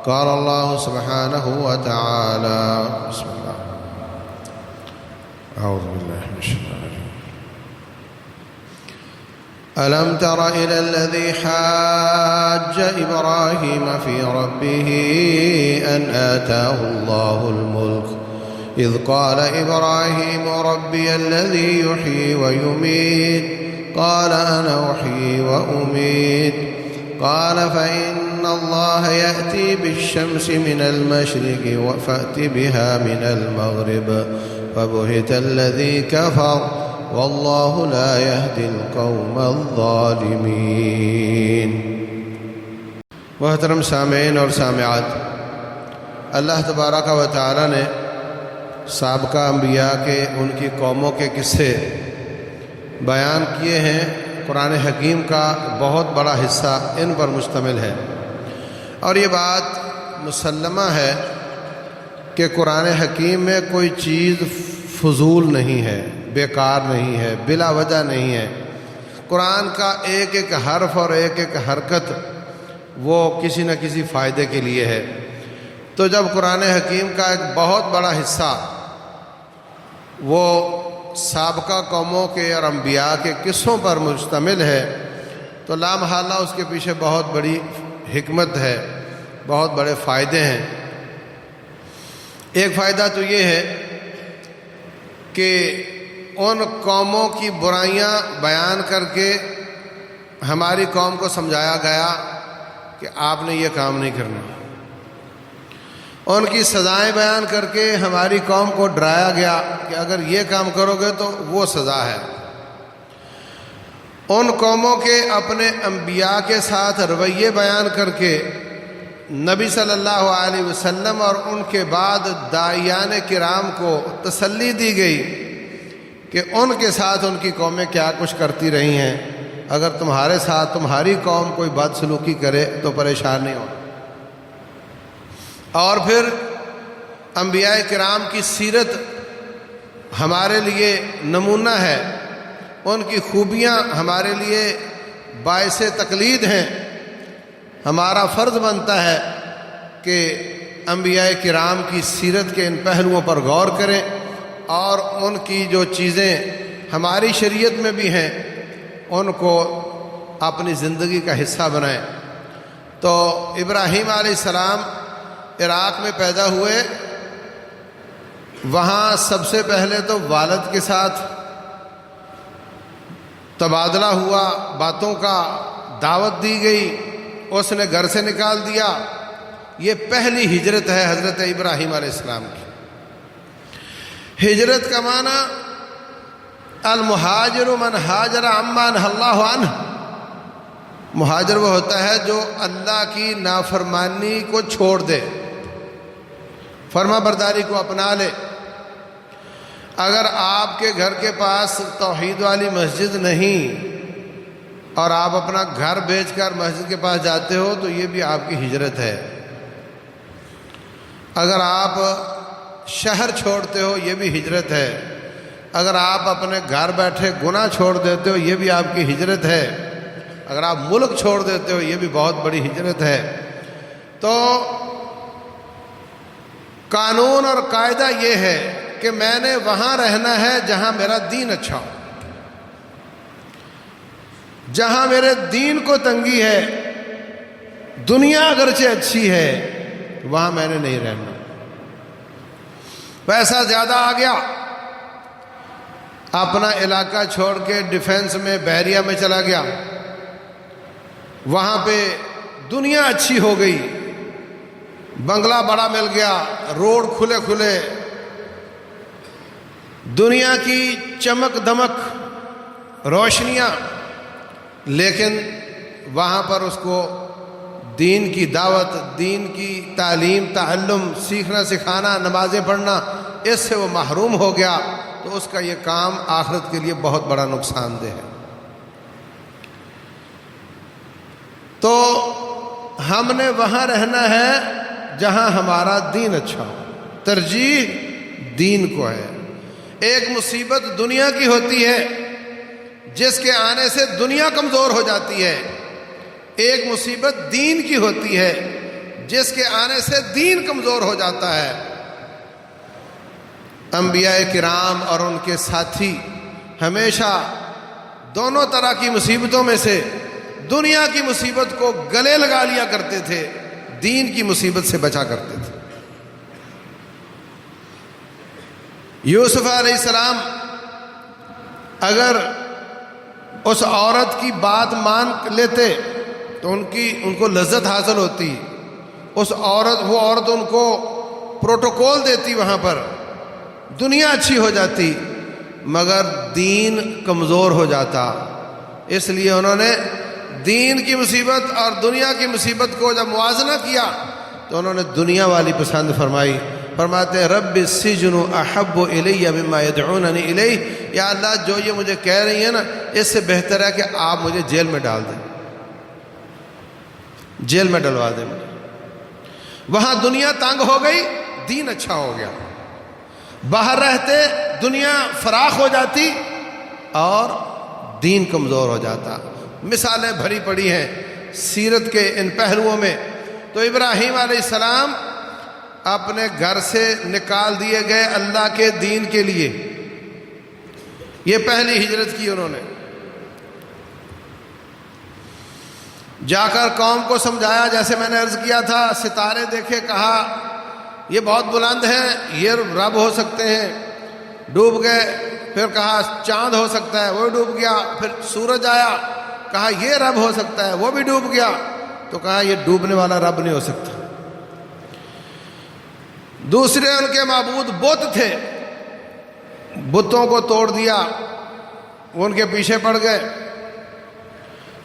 قال الله سبحانه وتعالى بسم الله أعوذ بالله من الشيطان الرجيم ألم تر إلى الذي حاج إبراهيم في ربه أن آتاه الله الملك إذ قال إبراهيم ربي الذي يحيي ويميت قال أنا أحيي وأميت قال فإن الله يأتي بالشمس من المشرق فأت بها من المغرب فبهت الذي كفر والله لا يهدي القوم الظالمين۔ محترم سامعین اور سامعات، اللہ تبارک و تعالی نے سابقہ انبیاء کے ان کی قوموں کے قصے بیان کیے ہیں۔ قرآن حکیم کا بہت بڑا حصہ ان پر مشتمل ہے، اور یہ بات مسلمہ ہے کہ قرآن حکیم میں کوئی چیز فضول نہیں ہے، بیکار نہیں ہے، بلا وجہ نہیں ہے۔ قرآن کا ایک ایک حرف اور ایک ایک حرکت وہ کسی نہ کسی فائدے کے لیے ہے۔ تو جب قرآن حکیم کا ایک بہت بڑا حصہ وہ سابقہ قوموں کے اور انبیاء کے قصوں پر مشتمل ہے تو لا محالہ اس کے پیچھے بہت بڑی حکمت ہے، بہت بڑے فائدے ہیں۔ ایک فائدہ تو یہ ہے کہ ان قوموں کی برائیاں بیان کر کے ہماری قوم کو سمجھایا گیا کہ آپ نے یہ کام نہیں کرنا، ان کی سزائیں بیان کر کے ہماری قوم کو ڈرایا گیا کہ اگر یہ کام کرو گے تو وہ سزا ہے۔ ان قوموں کے اپنے انبیاء کے ساتھ رویے بیان کر کے نبی صلی اللہ علیہ وسلم اور ان کے بعد داعیان کرام کو تسلی دی گئی کہ ان کے ساتھ ان کی قومیں کیا کچھ کرتی رہی ہیں، اگر تمہارے ساتھ تمہاری قوم کوئی بدسلوکی کرے تو پریشان نہیں ہو۔ اور پھر انبیاء کرام کی سیرت ہمارے لیے نمونہ ہے، ان کی خوبیاں ہمارے لیے باعث تقلید ہیں۔ ہمارا فرض بنتا ہے کہ انبیاء کرام کی سیرت کے ان پہلوؤں پر غور کریں اور ان کی جو چیزیں ہماری شریعت میں بھی ہیں ان کو اپنی زندگی کا حصہ بنائیں۔ تو ابراہیم علیہ السلام عراق میں پیدا ہوئے، وہاں سب سے پہلے تو والد کے ساتھ تبادلہ ہوا، باتوں کا دعوت دی گئی، اس نے گھر سے نکال دیا۔ یہ پہلی ہجرت ہے حضرت ابراہیم علیہ السلام کی۔ ہجرت کا معنی المہاجر من ہاجر عما نہی اللہ عنہ، مہاجر وہ ہوتا ہے جو اللہ کی نافرمانی کو چھوڑ دے، فرما برداری کو اپنا لے۔ اگر آپ کے گھر کے پاس توحید والی مسجد نہیں اور آپ اپنا گھر بیچ کر مسجد کے پاس جاتے ہو تو یہ بھی آپ کی ہجرت ہے۔ اگر آپ شہر چھوڑتے ہو یہ بھی ہجرت ہے۔ اگر آپ اپنے گھر بیٹھے گناہ چھوڑ دیتے ہو یہ بھی آپ کی ہجرت ہے۔ اگر آپ ملک چھوڑ دیتے ہو یہ بھی بہت بڑی ہجرت ہے۔ تو قانون اور قاعدہ یہ ہے کہ میں نے وہاں رہنا ہے جہاں میرا دین اچھا ہو، جہاں میرے دین کو تنگی ہے، دنیا اگرچہ اچھی ہے وہاں میں نے نہیں رہنا۔ پیسہ زیادہ آ گیا، اپنا علاقہ چھوڑ کے ڈیفینس میں بحریہ میں چلا گیا، وہاں پہ دنیا اچھی ہو گئی، بنگلہ بڑا مل گیا، روڈ کھلے کھلے، دنیا کی چمک دمک، روشنیاں، لیکن وہاں پر اس کو دین کی دعوت، دین کی تعلیم، تعلم، سیکھنا سکھانا، نمازیں پڑھنا، اس سے وہ محروم ہو گیا، تو اس کا یہ کام آخرت کے لیے بہت بڑا نقصان دہ ہے۔ تو ہم نے وہاں رہنا ہے جہاں ہمارا دین اچھا ہو، ترجیح دین کو ہے۔ ایک مصیبت دنیا کی ہوتی ہے جس کے آنے سے دنیا کمزور ہو جاتی ہے، ایک مصیبت دین کی ہوتی ہے جس کے آنے سے دین کمزور ہو جاتا ہے۔ انبیاء کرام اور ان کے ساتھی ہمیشہ دونوں طرح کی مصیبتوں میں سے دنیا کی مصیبت کو گلے لگا لیا کرتے تھے، دین کی مصیبت سے بچا کرتے تھے۔ یوسف علیہ السلام اگر اس عورت کی بات مان لیتے تو ان کو لذت حاصل ہوتی، وہ عورت ان کو پروٹوکول دیتی، وہاں پر دنیا اچھی ہو جاتی، مگر دین کمزور ہو جاتا۔ اس لیے انہوں نے دین کی مصیبت اور دنیا کی مصیبت کو جب موازنہ کیا تو انہوں نے دنیا والی پسند فرمائی۔ فرماتے ہیں رب السجن احب الی مما یدعوننی الیہ، یا اللہ جو یہ مجھے کہہ رہی ہیں نا، اس سے بہتر ہے کہ آپ مجھے جیل میں ڈال دیں، جیل میں ڈلوا دیں مجھے۔ وہاں دنیا تنگ ہو گئی، دین اچھا ہو گیا۔ باہر رہتے دنیا فراخ ہو جاتی اور دین کمزور ہو جاتا۔ مثالیں بھری پڑی ہیں سیرت کے ان پہلوؤں میں۔ تو ابراہیم علیہ السلام اپنے گھر سے نکال دیے گئے اللہ کے دین کے لیے، یہ پہلی ہجرت کی انہوں نے۔ جا کر قوم کو سمجھایا، جیسے میں نے عرض کیا تھا، ستارے دیکھے، کہا یہ بہت بلند ہیں، یہ رب ہو سکتے ہیں، ڈوب گئے۔ پھر کہا چاند ہو سکتا ہے، وہ ڈوب گیا۔ پھر سورج آیا، کہا یہ رب ہو سکتا ہے، وہ بھی ڈوب گیا۔ تو کہا یہ ڈوبنے والا رب نہیں ہو سکتا۔ دوسرے ان کے معبود بت تھے، بتوں کو توڑ دیا، وہ ان کے پیچھے پڑ گئے،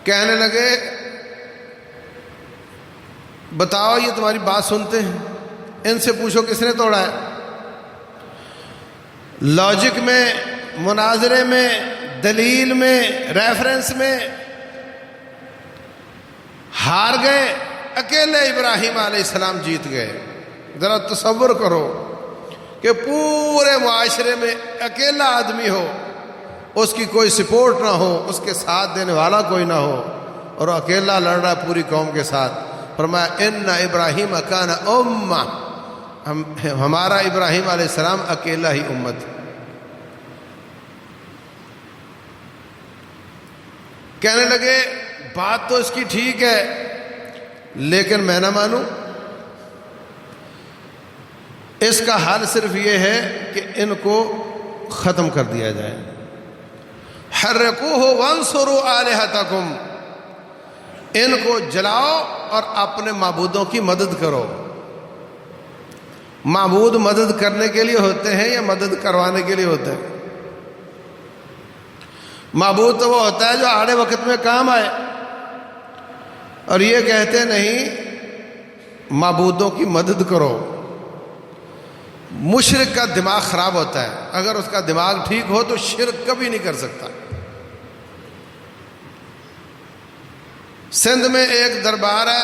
کہنے لگے بتاؤ یہ تمہاری بات سنتے ہیں، ان سے پوچھو کس نے توڑا ہے۔ لاجک میں، مناظرے میں، دلیل میں، ریفرنس میں ہار گئے، اکیلے ابراہیم علیہ السلام جیت گئے۔ ذرا تصور کرو کہ پورے معاشرے میں اکیلا آدمی ہو، اس کی کوئی سپورٹ نہ ہو، اس کے ساتھ دینے والا کوئی نہ ہو، اور اکیلا لڑ رہا پوری قوم کے ساتھ۔ فرمایا ان ابراہیم کان امہ، ہمارا ابراہیم علیہ السلام اکیلا ہی امت۔ کہنے لگے بات تو اس کی ٹھیک ہے، لیکن میں نہ مانوں، اس کا حل صرف یہ ہے کہ ان کو ختم کر دیا جائے۔ حرقوہ وانصروا آلہتکم، ان کو جلاؤ اور اپنے معبودوں کی مدد کرو۔ معبود مدد کرنے کے لیے ہوتے ہیں یا مدد کروانے کے لیے ہوتے ہیں؟ معبود تو وہ ہوتا ہے جو آڑے وقت میں کام آئے، اور یہ کہتے نہیں معبودوں کی مدد کرو۔ مشرک کا دماغ خراب ہوتا ہے، اگر اس کا دماغ ٹھیک ہو تو شرک کبھی نہیں کر سکتا۔ سندھ میں ایک دربار ہے،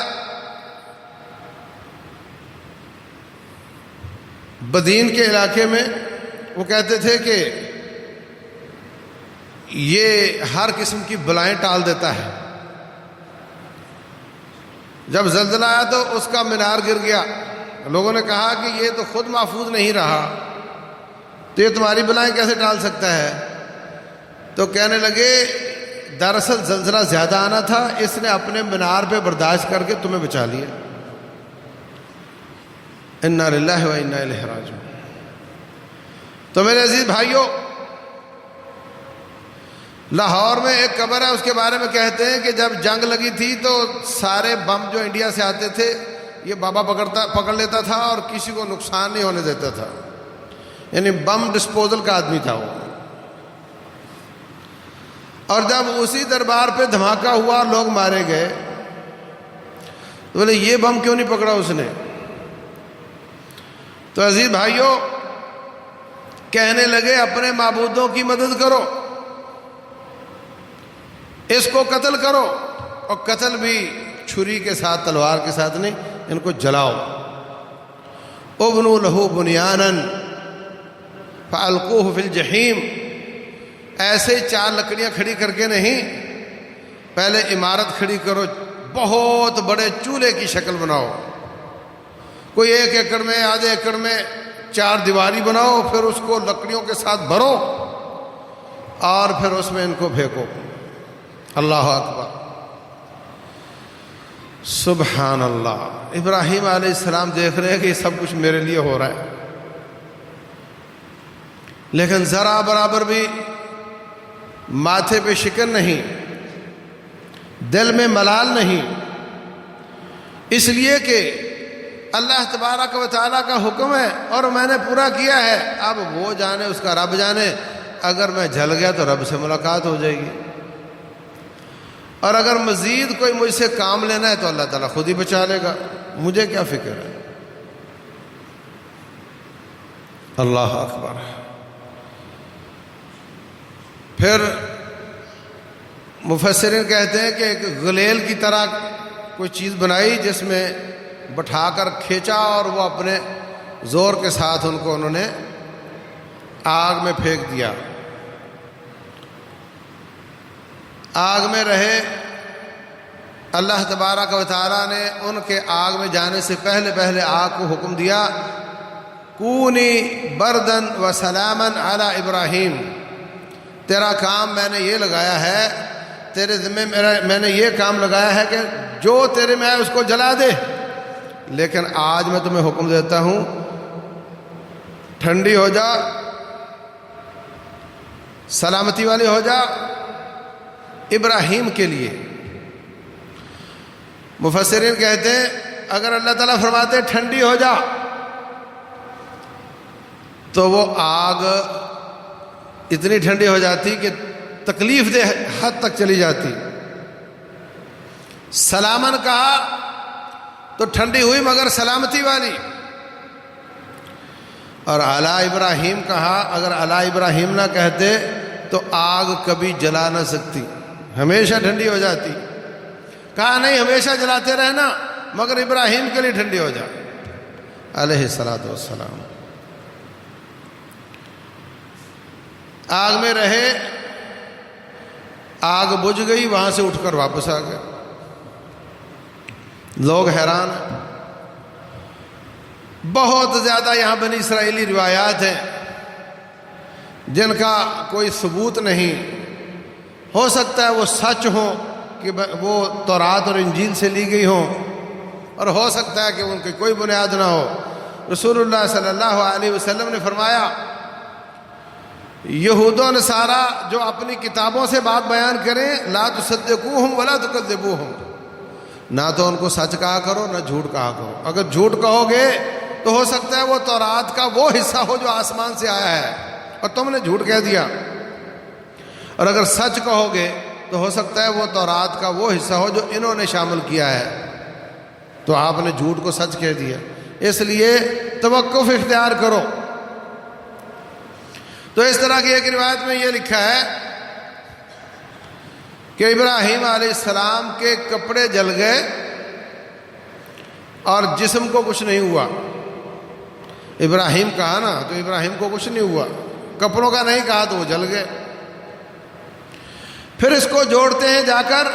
بدین کے علاقے میں، وہ کہتے تھے کہ یہ ہر قسم کی بلائیں ٹال دیتا ہے۔ جب زلزلہ آیا تو اس کا مینار گر گیا، لوگوں نے کہا کہ یہ تو خود محفوظ نہیں رہا، تو یہ تمہاری بلائیں کیسے ٹال سکتا ہے؟ تو کہنے لگے دراصل زلزلہ زیادہ آنا تھا، اس نے اپنے مینار پہ برداشت کر کے تمہیں بچا لیا۔ انا للہ و انا الیہ راجعون۔ تو میرے عزیز بھائیوں، لاہور میں ایک قبر ہے، اس کے بارے میں کہتے ہیں کہ جب جنگ لگی تھی تو سارے بم جو انڈیا سے آتے تھے یہ بابا پکڑ لیتا تھا اور کسی کو نقصان نہیں ہونے دیتا تھا، یعنی بم ڈسپوزل کا آدمی تھا وہ۔ اور جب اسی دربار پہ دھماکہ ہوا اور لوگ مارے گئے تو بولے یہ بم کیوں نہیں پکڑا اس نے؟ تو عزیز بھائیوں، کہنے لگے اپنے معبودوں کی مدد کرو، اس کو قتل کرو، اور قتل بھی چھری کے ساتھ، تلوار کے ساتھ نہیں، ان کو جلاؤ۔ ابنوا لہ بنیانا فالقوہ فی الجحیم، ایسے چار لکڑیاں کھڑی کر کے نہیں، پہلے عمارت کھڑی کرو، بہت بڑے چولہے کی شکل بناؤ، کوئی 1 ایکڑ میں آدھے ایکڑ میں 4 دیواری بناؤ، پھر اس کو لکڑیوں کے ساتھ بھرو اور پھر اس میں ان کو پھینکو۔ اللہ اکبر، سبحان اللہ۔ ابراہیم علیہ السلام دیکھ رہے ہیں کہ یہ سب کچھ میرے لیے ہو رہا ہے، لیکن ذرا برابر بھی ماتھے پہ شکن نہیں، دل میں ملال نہیں، اس لیے کہ اللہ تبارک و تعالیٰ کا حکم ہے اور میں نے پورا کیا ہے۔ اب وہ جانے، اس کا رب جانے، اگر میں جل گیا تو رب سے ملاقات ہو جائے گی، اور اگر مزید کوئی مجھ سے کام لینا ہے تو اللہ تعالیٰ خود ہی بچا لے گا، مجھے کیا فکر ہے۔ اللہ اکبر۔ پھر مفسرین کہتے ہیں کہ ایک غلیل کی طرح کوئی چیز بنائی جس میں بٹھا کر کھینچا اور وہ اپنے زور کے ساتھ ان کو انہوں نے آگ میں پھینک دیا۔ آگ میں رہے، اللہ تبارک و تعالیٰ نے ان کے آگ میں جانے سے پہلے آگ کو حکم دیا، کونی بردن و سلامن علی ابراہیم، تیرا کام میں نے یہ لگایا ہے، تیرے ذمہ میں نے یہ کام لگایا ہے کہ جو تیرے میں ہے اس کو جلا دے، لیکن آج میں تمہیں حکم دیتا ہوں ٹھنڈی ہو جا، سلامتی والی ہو جا ابراہیم کے لیے۔ مفسرین کہتے ہیں اگر اللہ تعالیٰ فرماتے ٹھنڈی ہو جا تو وہ آگ اتنی ٹھنڈی ہو جاتی کہ تکلیف دہ حد تک چلی جاتی۔ سلامن کہا تو ٹھنڈی ہوئی مگر سلامتی والی، اور علی ابراہیم کہا، اگر علی ابراہیم نہ کہتے تو آگ کبھی جلا نہ سکتی، ہمیشہ ٹھنڈی ہو جاتی۔ کہا نہیں، ہمیشہ جلاتے رہنا مگر ابراہیم کے لیے ٹھنڈی ہو جائے علیہ الصلوۃ والسلام۔ آگ میں رہے، آگ بجھ گئی، وہاں سے اٹھ کر واپس آ گئے۔ لوگ حیران ہیں، بہت زیادہ یہاں بنی اسرائیلی روایات ہیں جن کا کوئی ثبوت نہیں، ہو سکتا ہے وہ سچ ہوں کہ وہ تورات اور انجیل سے لی گئی ہوں، اور ہو سکتا ہے کہ ان کی کوئی بنیاد نہ ہو۔ رسول اللہ صلی اللہ علیہ وسلم نے فرمایا، یہود و نصارہ جو اپنی کتابوں سے بات بیان کریں، لا تصدقوہم ولا تکذبوہم، نہ تو ان کو سچ کہا کرو نہ جھوٹ کہا کرو۔ اگر جھوٹ کہو گے تو ہو سکتا ہے وہ تورات کا وہ حصہ ہو جو آسمان سے آیا ہے اور تم نے جھوٹ کہہ دیا، اور اگر سچ کہو گے تو ہو سکتا ہے وہ تورات کا وہ حصہ ہو جو انہوں نے شامل کیا ہے، تو آپ نے جھوٹ کو سچ کہہ دیا، اس لیے توقف اختیار کرو۔ تو اس طرح کی ایک روایت میں یہ لکھا ہے کہ ابراہیم علیہ السلام کے کپڑے جل گئے اور جسم کو کچھ نہیں ہوا۔ ابراہیم کہا نا تو ابراہیم کو کچھ نہیں ہوا، کپڑوں کا نہیں کہا تو وہ جل گئے۔ پھر اس کو جوڑتے ہیں جا کر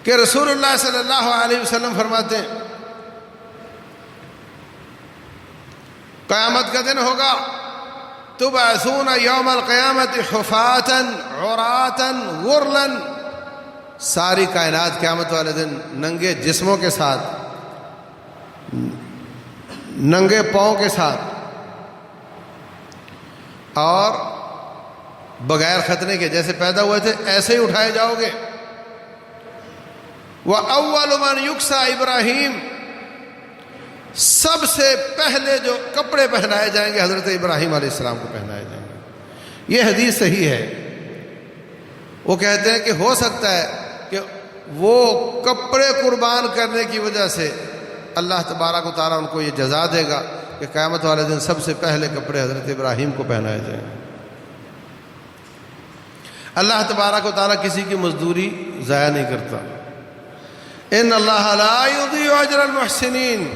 کہ رسول اللہ صلی اللہ علیہ وسلم فرماتے ہیں قیامت کا دن ہوگا، تبعثون یوم القیامت حفاتا عراتا غرلا، ساری کائنات قیامت والے دن ننگے جسموں کے ساتھ، ننگے پاؤں کے ساتھ اور بغیر ختنے کے، جیسے پیدا ہوئے تھے ایسے ہی اٹھائے جاؤ گے۔ وَأَوَّلُ مَنْ يُكْسَى ابراہیم، سب سے پہلے جو کپڑے پہنائے جائیں گے حضرت ابراہیم علیہ السلام کو پہنائے جائیں گے۔ یہ حدیث صحیح ہے۔ وہ کہتے ہیں کہ ہو سکتا ہے کہ وہ کپڑے قربان کرنے کی وجہ سے اللہ تبارک و تعالیٰ ان کو یہ جزا دے گا کہ قیامت والے دن سب سے پہلے کپڑے حضرت ابراہیم کو پہنائے جائیں گے۔ اللہ تبارک و تعالیٰ کسی کی مزدوری ضائع نہیں کرتا۔ ان اللہ لا یضیع اجر المحسنین،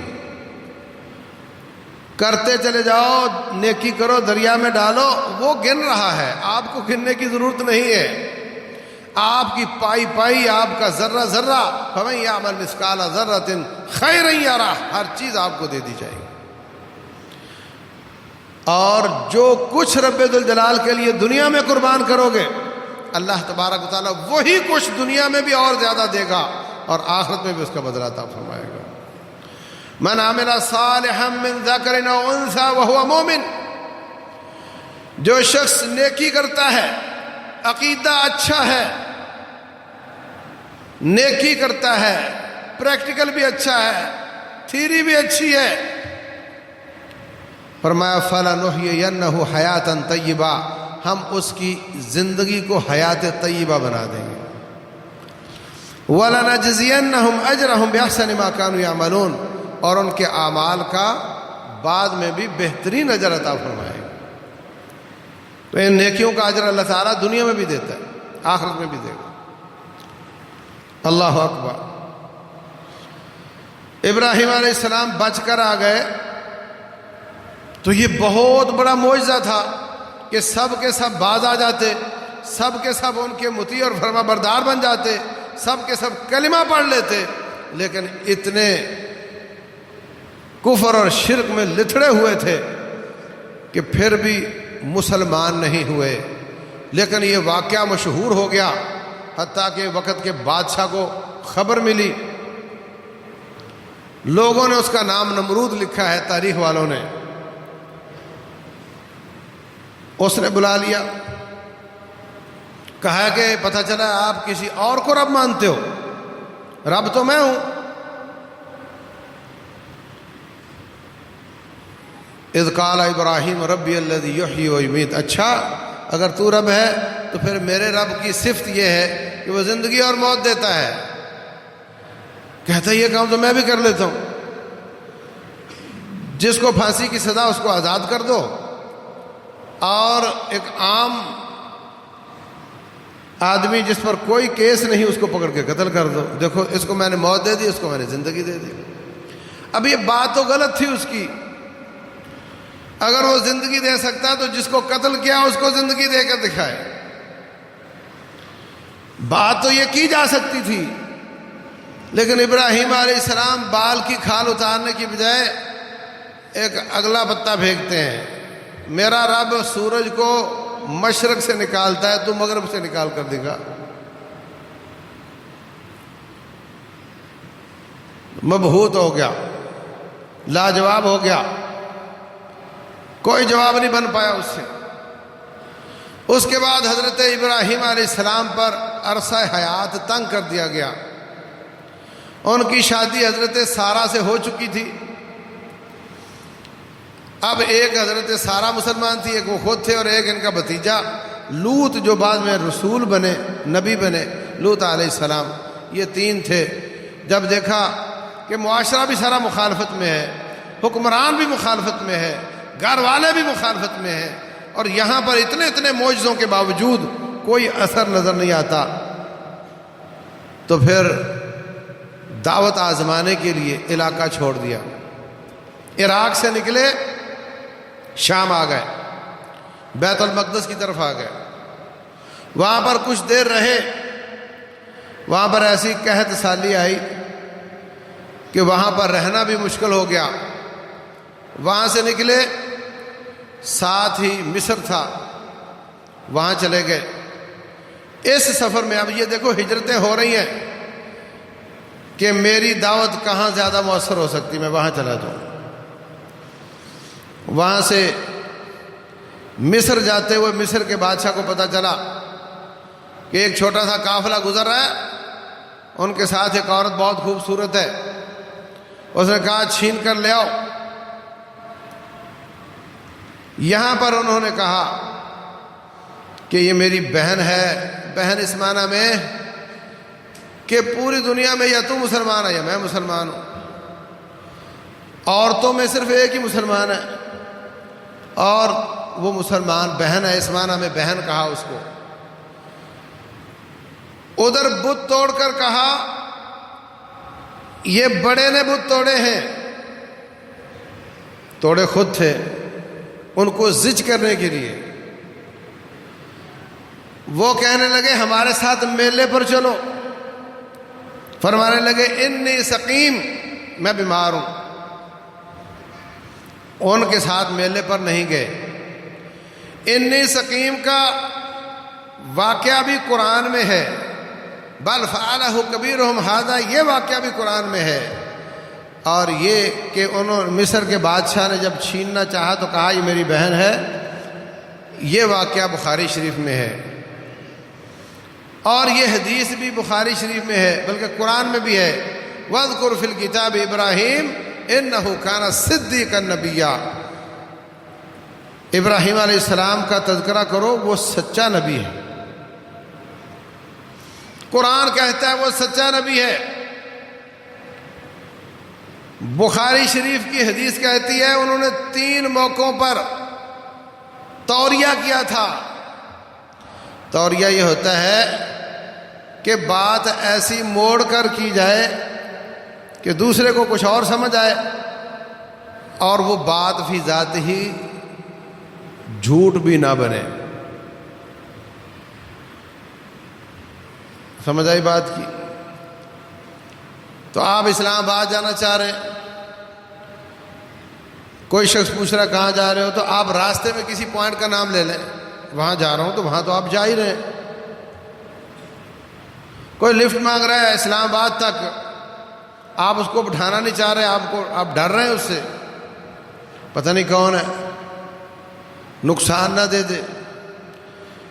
کرتے چلے جاؤ، نیکی کرو، دریا میں ڈالو، وہ گن رہا ہے، آپ کو گننے کی ضرورت نہیں ہے۔ آپ کی پائی پائی، آپ کا ذرہ ذرہ، فمن یعمل مثقال ذرۃ خیرا یرہ، ہر چیز آپ کو دے دی جائے گی۔ اور جو کچھ رب ذوالجلال کے لیے دنیا میں قربان کرو گے، اللہ تبارک و تعالیٰ وہی کچھ دنیا میں بھی اور زیادہ دے گا اور آخرت میں بھی اس کا بدلہ عطا فرمائے گا۔ من عمل صالحا من ذکر او انثی وهو مومن، جو شخص نیکی کرتا ہے، عقیدہ اچھا ہے، نیکی کرتا ہے، پریکٹیکل بھی اچھا ہے، تھیری بھی اچھی ہے، فرمایا فَلَنُحْيِيَنَّهُ حَيَاةً طَيِّبَةً، ہم اس کی زندگی کو حیات طیبہ بنا دیں گے۔ وَلَنَجْزِيَنَّهُمْ أَجْرَهُمْ بِأَحْسَنِ مَا كَانُوا يَعْمَلُونَ، اور ان کے اعمال کا بعد میں بھی بہترین اجر عطا فرمائے گا۔ تو ان نیکیوں کا اجر اللہ تعالیٰ دنیا میں بھی دیتا ہے، آخرت میں بھی دے گا۔ اللہ اکبر۔ ابراہیم علیہ السلام بچ کر آ گئے تو یہ بہت بڑا معجزہ تھا کہ سب کے سب باز آ جاتے، سب کے سب ان کے مطیع اور فرما بردار بن جاتے، سب کے سب کلمہ پڑھ لیتے، لیکن اتنے کفر اور شرک میں لتھڑے ہوئے تھے کہ پھر بھی مسلمان نہیں ہوئے۔ لیکن یہ واقعہ مشہور ہو گیا، حتیٰ کہ وقت کے بادشاہ کو خبر ملی، لوگوں نے اس کا نام نمرود لکھا ہے، تاریخ والوں نے۔ اس نے بلا لیا، کہا کہ پتہ چلا آپ کسی اور کو رب مانتے ہو، رب تو میں ہوں۔ اذ قال ابراہیم ربی الذی یحیی و یمیت، اچھا اگر تو رب ہے تو پھر میرے رب کی صفت یہ ہے کہ وہ زندگی اور موت دیتا ہے۔ کہتا ہے یہ کام تو میں بھی کر لیتا ہوں، جس کو پھانسی کی سزا اس کو آزاد کر دو، اور ایک عام آدمی جس پر کوئی کیس نہیں اس کو پکڑ کے قتل کر دو۔ دیکھو اس کو میں نے موت دے دی، اس کو میں نے زندگی دے دی۔ اب یہ بات تو غلط تھی اس کی، اگر وہ زندگی دے سکتا تو جس کو قتل کیا اس کو زندگی دے کر دکھائے۔ بات تو یہ کی جا سکتی تھی، لیکن ابراہیم علیہ السلام بال کی کھال اتارنے کی بجائے ایک اگلا پتا پھینکتے ہیں، میرا رب سورج کو مشرق سے نکالتا ہے، تو مغرب سے نکال کر دکھا۔ مبہوت ہو گیا، لاجواب ہو گیا، کوئی جواب نہیں بن پایا اس سے۔ اس کے بعد حضرت ابراہیم علیہ السلام پر عرصہ حیات تنگ کر دیا گیا۔ ان کی شادی حضرت سارہ سے ہو چکی تھی، اب ایک حضرت سارہ مسلمان تھی، ایک وہ خود تھے، اور ایک ان کا بھتیجا لوط جو بعد میں رسول بنے، نبی بنے، لوط علیہ السلام، یہ تین تھے۔ جب دیکھا کہ معاشرہ بھی سارا مخالفت میں ہے، حکمران بھی مخالفت میں ہے، گھر والے بھی مخالفت میں ہیں، اور یہاں پر اتنے معجزوں کے باوجود کوئی اثر نظر نہیں آتا، تو پھر دعوت آزمانے کے لیے علاقہ چھوڑ دیا۔ عراق سے نکلے، شام آ گئے، بیت المقدس کی طرف آ گئے، وہاں پر کچھ دیر رہے۔ وہاں پر ایسی قحط سالی آئی کہ وہاں پر رہنا بھی مشکل ہو گیا۔ وہاں سے نکلے، ساتھ ہی مصر تھا، وہاں چلے گئے۔ اس سفر میں اب یہ دیکھو ہجرتیں ہو رہی ہیں کہ میری دعوت کہاں زیادہ مؤثر ہو سکتی، میں وہاں چلا جاؤں۔ وہاں سے مصر جاتے ہوئے مصر کے بادشاہ کو پتہ چلا کہ ایک چھوٹا سا قافلہ گزر رہا ہے، ان کے ساتھ ایک عورت بہت خوبصورت ہے۔ اس نے کہا چھین کر لے آؤ۔ یہاں پر انہوں نے کہا کہ یہ میری بہن ہے۔ بہن اس معنی میں کہ پوری دنیا میں یا تو مسلمان ہے یا میں مسلمان ہوں، عورتوں میں صرف ایک ہی مسلمان ہے، اور وہ مسلمان بہن ہے، اس معنی میں بہن کہا اس کو۔ ادھر بت توڑ کر کہا یہ بڑے نے بت توڑے ہیں، توڑے خود تھے، ان کو زج کرنے کے لیے۔ وہ کہنے لگے ہمارے ساتھ میلے پر چلو، فرمانے لگے انی سقیم، میں بیمار ہوں۔ ان کے ساتھ میلے پر نہیں گئے۔ انی سقیم کا واقعہ بھی قرآن میں ہے، بل فعلہ کبیرہم ھذا، یہ واقعہ بھی قرآن میں ہے۔ اور یہ کہ مصر کے بادشاہ نے جب چھیننا چاہا تو کہا یہ میری بہن ہے، یہ واقعہ بخاری شریف میں ہے، اور یہ حدیث بھی بخاری شریف میں ہے، بلکہ قرآن میں بھی ہے، وَاذْكُرْ فِي الْكِتَابِ إِبْرَاهِيمَ إِنَّهُ كَانَ صِدِّيقًا نَبِيًّا، ابراہیم علیہ السلام کا تذکرہ کرو، وہ سچا نبی ہے۔ قرآن کہتا ہے وہ سچا نبی ہے۔ بخاری شریف کی حدیث کہتی ہے انہوں نے 3 موقعوں پر توریہ کیا تھا۔ توریہ یہ ہوتا ہے کہ بات ایسی موڑ کر کی جائے کہ دوسرے کو کچھ اور سمجھ آئے، اور وہ بات فی ذات ہی جھوٹ بھی نہ بنے۔ سمجھ آئی بات کی؟ تو آپ اسلام آباد جانا چاہ رہے ہیں، کوئی شخص پوچھ رہا کہاں جا رہے ہو، تو آپ راستے میں کسی پوائنٹ کا نام لے لیں، وہاں جا رہا ہوں، تو وہاں تو آپ جا ہی رہے ہیں۔ کوئی لفٹ مانگ رہا ہے اسلام آباد تک، آپ اس کو بٹھانا نہیں چاہ رہے، آپ ڈر رہے ہیں اس سے، پتہ نہیں کون ہے، نقصان نہ دے دے،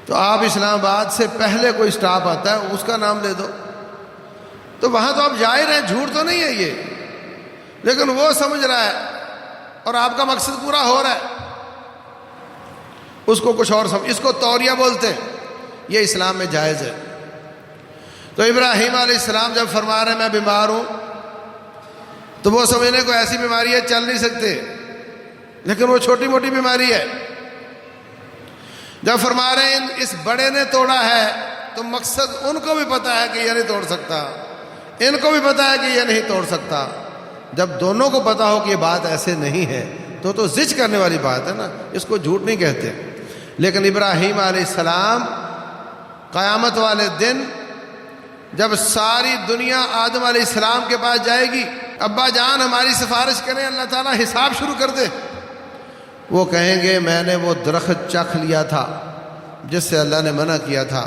تو آپ اسلام آباد سے پہلے کوئی سٹاپ آتا ہے اس کا نام لے دو، تو وہاں تو آپ جا ہی رہے ہیں، جھوٹ تو نہیں ہے یہ، لیکن وہ سمجھ رہا ہے اور آپ کا مقصد پورا ہو رہا ہے، اس کو کچھ اور اس کو توریہ بولتے ہیں، یہ اسلام میں جائز ہے۔ تو ابراہیم علیہ السلام جب فرما رہے ہیں میں بیمار ہوں، تو وہ سمجھنے کو ایسی بیماری ہے چل نہیں سکتے، لیکن وہ چھوٹی موٹی بیماری ہے۔ جب فرما رہے ہیں اس بڑے نے توڑا ہے، تو مقصد ان کو بھی پتا ہے کہ یہ نہیں توڑ سکتا، ان کو بھی پتا ہے کہ یہ نہیں توڑ سکتا۔ جب دونوں کو پتا ہو کہ یہ بات ایسے نہیں ہے تو زج کرنے والی بات ہے نا، اس کو جھوٹ نہیں کہتے۔ لیکن ابراہیم علیہ السلام قیامت والے دن جب ساری دنیا آدم علیہ السلام کے پاس جائے گی، ابا جان ہماری سفارش کریں، اللہ تعالیٰ حساب شروع کر دے، وہ کہیں گے میں نے وہ درخت چکھ لیا تھا جس سے اللہ نے منع کیا تھا،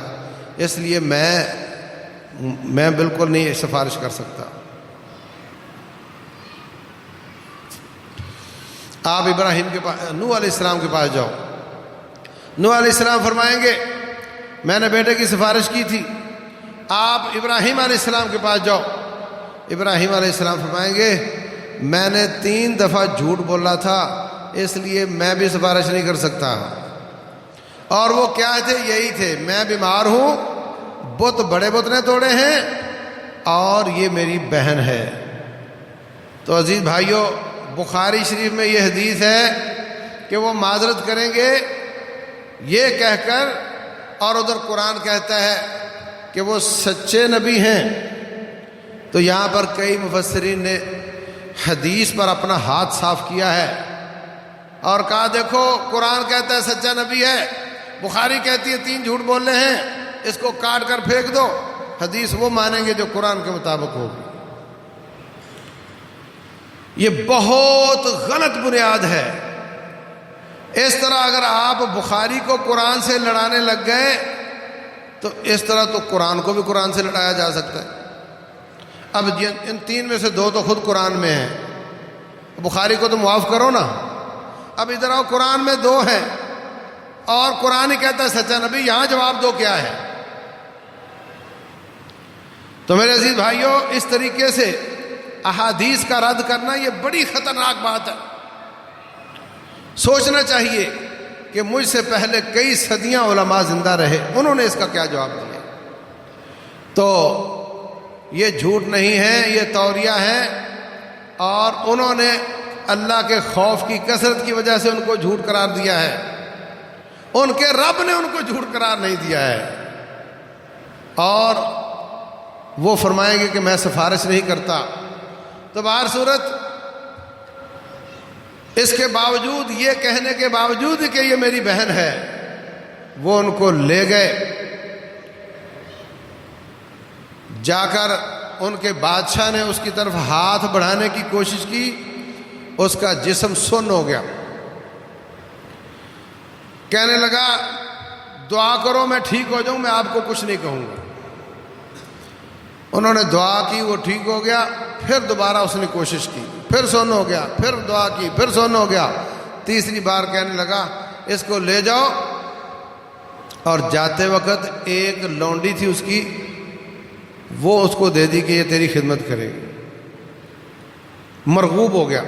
اس لیے میں بالکل نہیں سفارش کر سکتا۔ آپ ابراہیم کے پاس، نوح علیہ السلام کے پاس جاؤ، نوح علیہ السلام فرمائیں گے میں نے بیٹے کی سفارش کی تھی۔ آپ ابراہیم علیہ السلام کے پاس جاؤ، ابراہیم علیہ السلام فرمائیں گے میں نے 3 دفعہ جھوٹ بولا تھا، اس لیے میں بھی سفارش نہیں کر سکتا۔ اور وہ کیا تھے؟ یہی تھے، میں بیمار ہوں، بت بڑے بت نے توڑے ہیں، اور یہ میری بہن ہے۔ تو عزیز بھائیوں، بخاری شریف میں یہ حدیث ہے کہ وہ معذرت کریں گے یہ کہہ کر، اور ادھر قرآن کہتا ہے کہ وہ سچے نبی ہیں۔ تو یہاں پر کئی مفسرین نے حدیث پر اپنا ہاتھ صاف کیا ہے اور کہا دیکھو قرآن کہتا ہے سچا نبی ہے، بخاری کہتی ہے 3 جھوٹ بولنے ہیں، اس کو کاٹ کر پھینک دو، حدیث وہ مانیں گے جو قرآن کے مطابق ہوگی۔ یہ بہت غلط بنیاد ہے۔ اس طرح اگر آپ بخاری کو قرآن سے لڑانے لگ گئے تو اس طرح تو قرآن کو بھی قرآن سے لڑایا جا سکتا ہے۔ اب ان 3 میں سے 2 تو خود قرآن میں ہیں، بخاری کو تو معاف کرو نا۔ اب ادھر آؤ، قرآن میں 2 ہیں اور قرآن ہی کہتا ہے سچا نبی، یہاں جواب دو کیا ہے؟ تو میرے عزیز بھائیوں، اس طریقے سے احادیث کا رد کرنا یہ بڑی خطرناک بات ہے۔ سوچنا چاہیے کہ مجھ سے پہلے کئی صدیاں علماء زندہ رہے، انہوں نے اس کا کیا جواب دیا۔ تو یہ جھوٹ نہیں ہے، یہ توریہ ہے، اور انہوں نے اللہ کے خوف کی کثرت کی وجہ سے ان کو جھوٹ قرار دیا ہے، ان کے رب نے ان کو جھوٹ قرار نہیں دیا ہے۔ اور وہ فرمائیں گے کہ میں سفارش نہیں کرتا۔ تو بہر صورت اس کے باوجود، یہ کہنے کے باوجود کہ یہ میری بہن ہے، وہ ان کو لے گئے جا کر ان کے بادشاہ نے اس کی طرف ہاتھ بڑھانے کی کوشش کی، اس کا جسم سن ہو گیا۔ کہنے لگا دعا کرو میں ٹھیک ہو جاؤں، میں آپ کو کچھ نہیں کہوں گا۔ انہوں نے دعا کی، وہ ٹھیک ہو گیا۔ پھر دوبارہ اس نے کوشش کی، پھر سن ہو گیا، پھر دعا کی، پھر سن ہو گیا۔ تیسری بار کہنے لگا اس کو لے جاؤ، اور جاتے وقت ایک لونڈی تھی اس کی، وہ اس کو دے دی کہ یہ تیری خدمت کرے گی۔ مرغوب ہو گیا،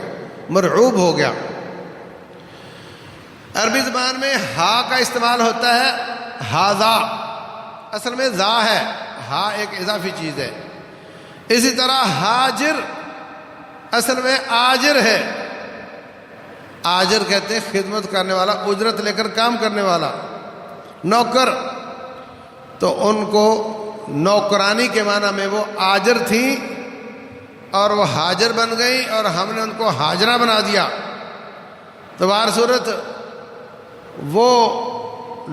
مرعوب ہو گیا۔ عربی زبان میں ہا کا استعمال ہوتا ہے، ہاذا، اصل میں ذا ہے، ہا ایک اضافی چیز ہے۔ اسی طرح حاجر اصل میں آجر ہے۔ آجر کہتے ہیں خدمت کرنے والا، اجرت لے کر کام کرنے والا، نوکر۔ تو ان کو نوکرانی کے معنی میں وہ آجر تھیں اور وہ حاجر بن گئی، اور ہم نے ان کو حاجرہ بنا دیا۔ تو بہر صورت وہ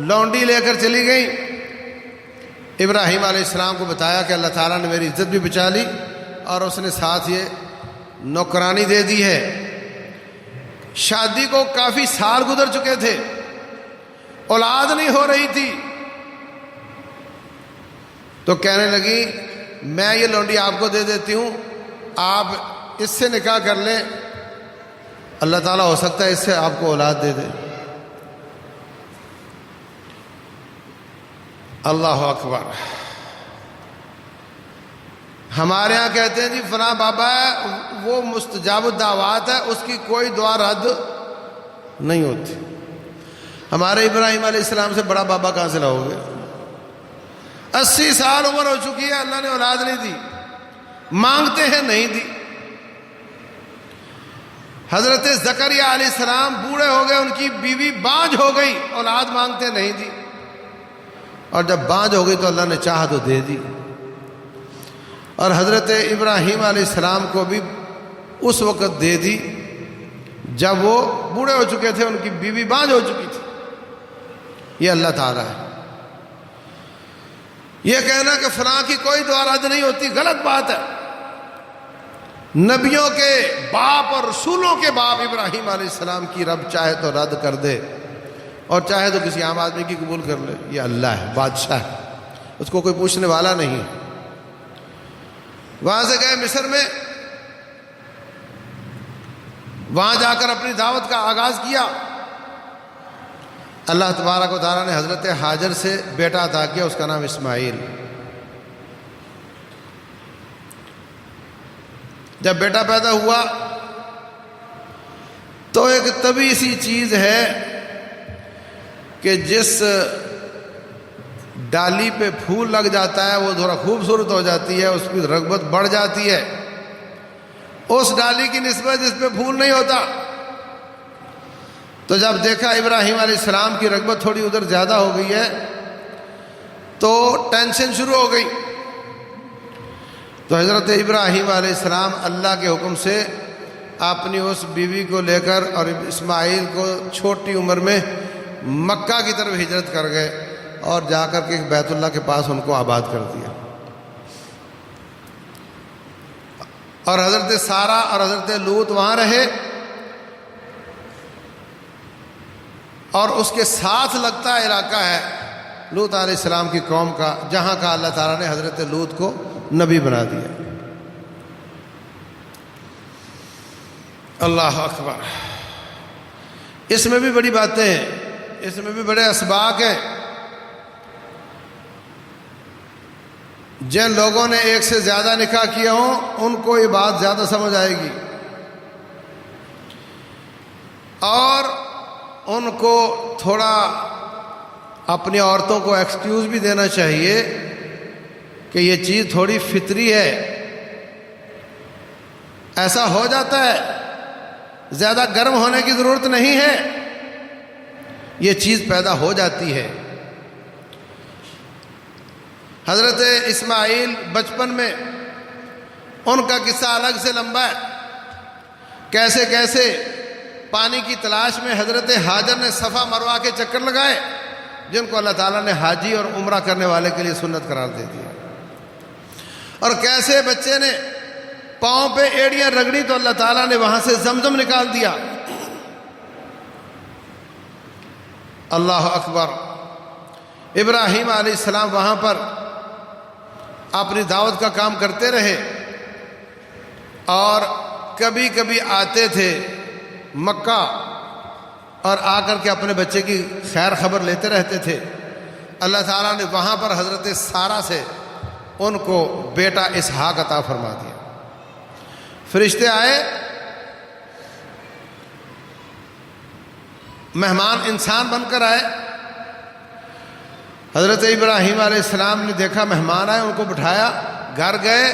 لونڈی لے کر چلی گئی۔ ابراہیم علیہ السلام کو بتایا کہ اللہ تعالیٰ نے میری عزت بھی بچا لی، اور اس نے ساتھ یہ نوکرانی دے دی ہے۔ شادی کو کافی سال گزر چکے تھے، اولاد نہیں ہو رہی تھی، تو کہنے لگی میں یہ لونڈی آپ کو دے دیتی ہوں، آپ اس سے نکاح کر لیں، اللہ تعالیٰ ہو سکتا ہے اس سے آپ کو اولاد دے دے۔ اللہ اکبر۔ ہمارے ہاں کہتے ہیں جی فلاں بابا ہے، وہ مستجاب الدعوات ہے، اس کی کوئی دعا رد نہیں ہوتی۔ ہمارے ابراہیم علیہ السلام سے بڑا بابا کہاں سے لاؤ گے؟ 80 سال عمر ہو چکی ہے، اللہ نے اولاد نہیں دی، مانگتے ہیں نہیں دی۔ حضرت زکریا علیہ السلام بوڑھے ہو گئے، ان کی بیوی بانجھ ہو گئی، اولاد مانگتے نہیں دی، اور جب بانجھ ہو گئی تو اللہ نے چاہا تو دے دی۔ اور حضرت ابراہیم علیہ السلام کو بھی اس وقت دے دی جب وہ بوڑھے ہو چکے تھے، ان کی بیوی بانجھ ہو چکی تھی۔ یہ اللہ تعالیٰ ہے۔ یہ کہنا کہ فلاں کی کوئی دعا رد نہیں ہوتی غلط بات ہے۔ نبیوں کے باپ اور رسولوں کے باپ ابراہیم علیہ السلام کی رب چاہے تو رد کر دے، اور چاہے تو کسی عام آدمی کی قبول کر لے۔ یہ اللہ ہے، بادشاہ ہے، اس کو کوئی پوچھنے والا نہیں۔ وہاں سے گئے مصر میں، وہاں جا کر اپنی دعوت کا آغاز کیا۔ اللہ تبارک و تعالیٰ نے حضرت ہاجر سے بیٹا عطا کیا، اس کا نام اسماعیل۔ جب بیٹا پیدا ہوا تو ایک طبیعی سی چیز ہے کہ جس ڈالی پہ پھول لگ جاتا ہے وہ تھوڑا خوبصورت ہو جاتی ہے، اس کی رغبت بڑھ جاتی ہے اس ڈالی کی نسبت جس پہ پھول نہیں ہوتا۔ تو جب دیکھا ابراہیم علیہ السلام کی رغبت تھوڑی ادھر زیادہ ہو گئی ہے تو ٹینشن شروع ہو گئی۔ تو حضرت ابراہیم علیہ السلام اللہ کے حکم سے اپنی اس بیوی کو لے کر اور اسماعیل کو چھوٹی عمر میں مکہ کی طرف ہجرت کر گئے، اور جا کر کے بیت اللہ کے پاس ان کو آباد کر دیا۔ اور حضرت سارہ اور حضرت لوط وہاں رہے، اور اس کے ساتھ لگتا علاقہ ہے لوط علیہ السلام کی قوم کا، جہاں کا اللہ تعالیٰ نے حضرت لوط کو نبی بنا دیا۔ اللہ اکبر۔ اس میں بھی بڑی باتیں ہیں، اس میں بھی بڑے اسباق ہیں۔ جن لوگوں نے ایک سے زیادہ نکاح کیا ہوں ان کو یہ بات زیادہ سمجھ آئے گی، اور ان کو تھوڑا اپنی عورتوں کو ایکسکیوز بھی دینا چاہیے کہ یہ چیز تھوڑی فطری ہے، ایسا ہو جاتا ہے، زیادہ گرم ہونے کی ضرورت نہیں ہے، یہ چیز پیدا ہو جاتی ہے۔ حضرت اسماعیل بچپن میں ان کا قصہ الگ سے لمبا ہے، کیسے کیسے پانی کی تلاش میں حضرت ہاجر نے صفا مروہ کے چکر لگائے، جن کو اللہ تعالیٰ نے حاجی اور عمرہ کرنے والے کے لیے سنت قرار دے دیا۔ اور کیسے بچے نے پاؤں پہ ایڑیاں رگڑی تو اللہ تعالیٰ نے وہاں سے زمزم نکال دیا۔ اللہ اکبر۔ ابراہیم علیہ السلام وہاں پر اپنی دعوت کا کام کرتے رہے اور کبھی کبھی آتے تھے مکہ اور آ کر کے اپنے بچے کی خیر خبر لیتے رہتے تھے۔ اللہ تعالیٰ نے وہاں پر حضرت سارہ سے ان کو بیٹا اسحاق عطا فرما دیا۔ فرشتے آئے، مہمان انسان بن کر آئے۔ حضرت ابراہیم علیہ السلام نے دیکھا مہمان آئے، ان کو بٹھایا، گھر گئے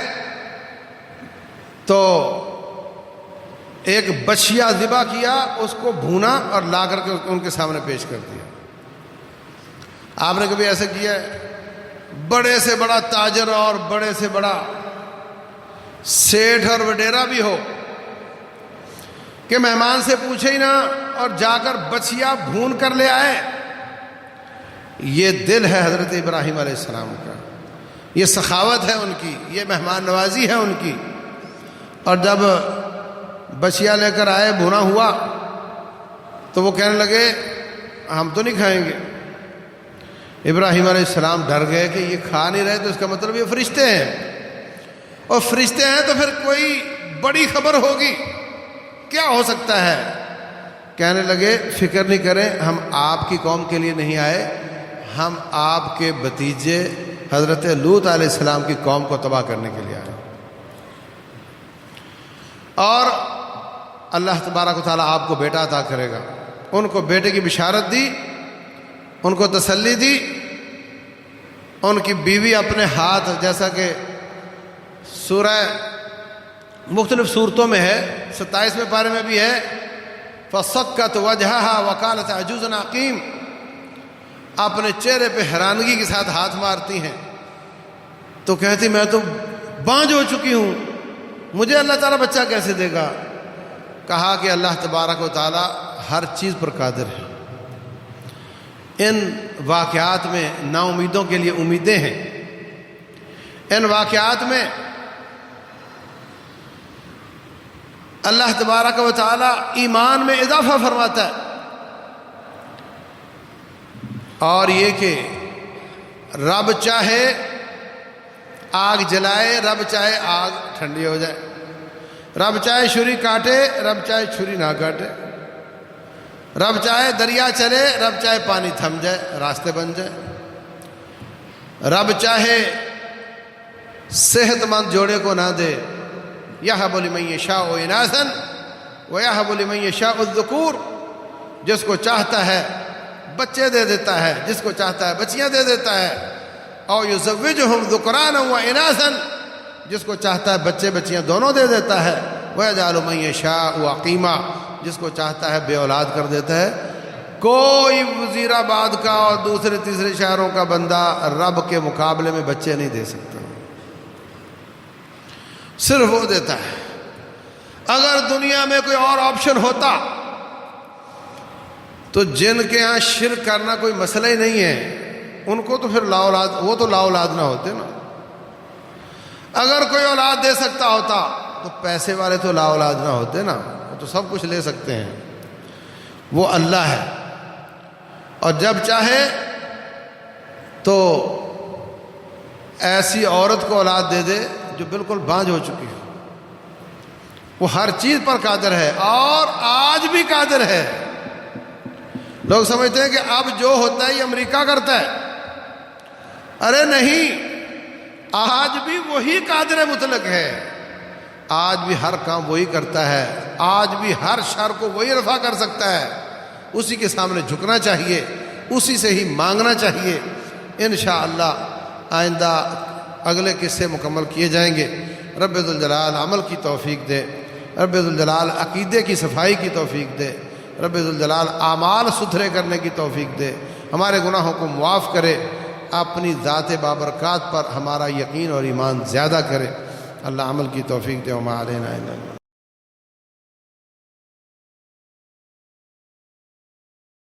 تو ایک بچیا ذبح کیا، اس کو بھونا اور لا کر کے ان کے سامنے پیش کر دیا۔ آپ نے کبھی ایسا کیا ہے؟ بڑے سے بڑا تاجر اور بڑے سے بڑا سیٹھ اور وڈیرا بھی ہو کہ مہمان سے پوچھے ہی نہ اور جا کر بچیا بھون کر لے آئے؟ یہ دل ہے حضرت ابراہیم علیہ السلام کا، یہ سخاوت ہے ان کی، یہ مہمان نوازی ہے ان کی۔ اور جب بچیا لے کر آئے، بھونا ہوا، تو وہ کہنے لگے ہم تو نہیں کھائیں گے۔ ابراہیم علیہ السلام ڈر گئے کہ یہ کھا نہیں رہے تو اس کا مطلب یہ فرشتے ہیں، اور فرشتے ہیں تو پھر کوئی بڑی خبر ہوگی، کیا ہو سکتا ہے؟ کہنے لگے فکر نہیں کریں، ہم آپ کی قوم کے لیے نہیں آئے، ہم آپ کے بھتیجے حضرت لوط علیہ السلام کی قوم کو تباہ کرنے کے لیے آئے۔ اور اللہ تبارک و تعالیٰ آپ کو بیٹا عطا کرے گا۔ ان کو بیٹے کی بشارت دی، ان کو تسلی دی۔ ان کی بیوی اپنے ہاتھ، جیسا کہ سورہ مختلف صورتوں میں ہے، 27ویں پارے میں بھی ہے، فَصَكَّتْ وَجْهَهَا وَقَالَتْ عَجُوزٌ عَقِيمٌ، اپنے چہرے پہ حیرانگی کے ساتھ ہاتھ مارتی ہیں تو کہتی میں تو بانجھ ہو چکی ہوں، مجھے اللہ تعالیٰ بچہ کیسے دے گا؟ کہا کہ اللہ تبارک و تعالیٰ ہر چیز پر قادر ہے۔ ان واقعات میں نا امیدوں کے لیے امیدیں ہیں، ان واقعات میں اللہ تبارک و تعالیٰ ایمان میں اضافہ فرماتا ہے، اور یہ کہ رب چاہے آگ جلائے، رب چاہے آگ ٹھنڈی ہو جائے، رب چاہے چھری کاٹے، رب چاہے چھری نہ کاٹے، رب چاہے دریا چلے، رب چاہے پانی تھم جائے، راستے بن جائے، رب چاہے صحت مند جوڑے کو نہ دے، یَهَبُ لِمَن یَشَاءُ إِنَاثًا وَیَهَبُ لِمَن یَشَاءُ الذُّکُورَ، جس کو چاہتا ہے بچے دے دیتا ہے، جس کو چاہتا ہے بچیاں دے دیتا ہے، اور یزوجہم ذکرانا و اناثا، جس کو چاہتا ہے بچے بچیاں دونوں دے دیتا ہے، ویجعل من یشاء عقیما، جس کو چاہتا ہے بے اولاد کر دیتا ہے۔ کوئی وزیر آباد کا اور دوسرے تیسرے شہروں کا بندہ رب کے مقابلے میں بچے نہیں دے سکتا، صرف وہ دیتا ہے۔ اگر دنیا میں کوئی اور آپشن ہوتا تو جن کے ہاں شرک کرنا کوئی مسئلہ ہی نہیں ہے، ان کو تو پھر لا اولاد، وہ تو لا اولاد نہ ہوتے نا۔ اگر کوئی اولاد دے سکتا ہوتا تو پیسے والے تو لا اولاد نہ ہوتے نا، وہ تو سب کچھ لے سکتے ہیں۔ وہ اللہ ہے، اور جب چاہے تو ایسی عورت کو اولاد دے دے جو بالکل بانجھ ہو چکی ہے۔ وہ ہر چیز پر قادر ہے، اور آج بھی قادر ہے۔ لوگ سمجھتے ہیں کہ اب جو ہوتا ہے یہ امریکہ کرتا ہے، ارے نہیں، آج بھی وہی قادر مطلق ہے، آج بھی ہر کام وہی کرتا ہے، آج بھی ہر شر کو وہی رفع کر سکتا ہے۔ اسی کے سامنے جھکنا چاہیے، اسی سے ہی مانگنا چاہیے۔ انشاءاللہ آئندہ اگلے قصے مکمل کیے جائیں گے۔ رب ذوالجلال عمل کی توفیق دے، رب ذوالجلال عقیدے کی صفائی کی توفیق دے، رب ذوالجلال اعمال ستھرے کرنے کی توفیق دے، ہمارے گناہوں کو معاف کرے، اپنی ذات بابرکات پر ہمارا یقین اور ایمان زیادہ کرے۔ اللہ عمل کی توفیق دے۔ وما علینا الا البلاغ۔